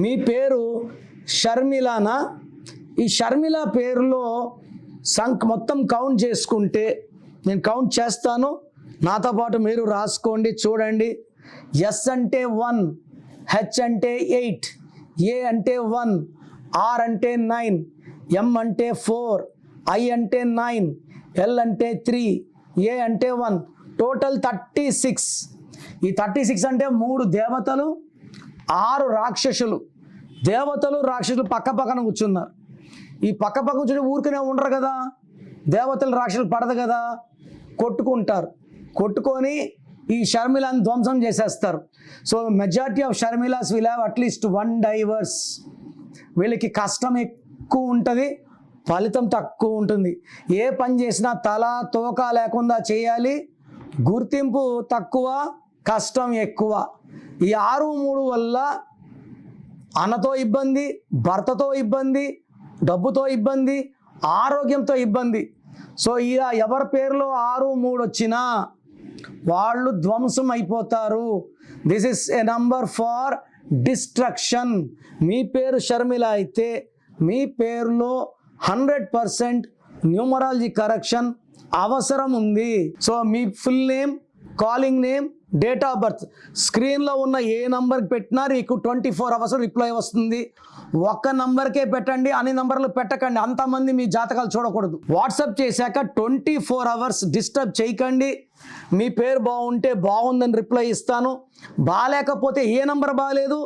మీ పేరు షర్మిలానా? ఈ షర్మిల పేరులో మొత్తం కౌంట్ చేసుకుంటే నేను కౌంట్ చేస్తాను, నాతో పాటు మీరు రాసుకోండి. చూడండి, ఎస్ అంటే 1, హెచ్ అంటే 8, ఏ అంటే 1, ఆర్ అంటే 9, ఎం అంటే 4, ఐ అంటే 9, ఎల్ అంటే 3, ఏ అంటే 1, టోటల్ 36. ఈ 36 అంటే 3 దేవతలు 6 రాక్షసులు. దేవతలు రాక్షసులు పక్క పక్కన కూర్చున్నారు. ఈ పక్క పక్క కూర్చుని ఊరికనే ఉండరు కదా, దేవతలు రాక్షసులు పడదు కదా, కొట్టుకుంటారు. కొట్టుకొని ఈ షర్మిలాని ధ్వంసం చేసేస్తారు. So majority of Sharmilas will have at least 1 divorce. వీళ్ళకి కష్టం ఎక్కువ ఉంటుంది, ఫలితం తక్కువ ఉంటుంది. ఏ పని చేసినా తల తోక లేకుండా చేయాలి, గుర్తింపు తక్కువ, కష్టం ఎక్కువ. ఈ 6-3 వల్ల అన్నతో ఇబ్బంది, భర్తతో ఇబ్బంది, డబ్బుతో ఇబ్బంది, ఆరోగ్యంతో ఇబ్బంది. సో ఇలా ఎవరి పేరులో 6-3 వచ్చినా వాళ్ళు ధ్వంసం అయిపోతారు. This is a number for destruction. మీ పేరు షర్మిల అయితే మీ పేరులో 100% న్యూమరాలజీ కరెక్షన్ అవసరం ఉంది. So me full name, calling name, date of birth స్క్రీన్లో ఉన్న ఏ నంబర్కి పెట్టినా మీకు 24 అవర్స్ రిప్లై వస్తుంది. ఒక్క నంబర్కే పెట్టండి, అన్ని నంబర్లు పెట్టకండి, అంతమంది మీ జాతకాలు చూడకూడదు. వాట్సాప్ చేశాక 24 అవర్స్ డిస్టర్బ్ చేయకండి. మీ పేరు బాగుంటే బాగుందని రిప్లై ఇస్తాను, బాగాలేకపోతే ఏ నంబర్ బాగాలేదు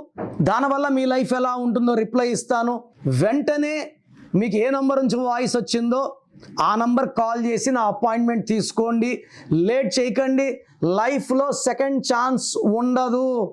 దానివల్ల మీ లైఫ్ ఎలా ఉంటుందో రిప్లై ఇస్తాను. వెంటనే మీకు ఏ నంబర్ నుంచి వాయిస్ వచ్చిందో ఆ నంబర్ కాల్ చేసి నా అపాయింట్మెంట్ తీసుకోండి. లేట్ చేయకండి, లైఫ్లో సెకండ్ ఛాన్స్ ఉండదు.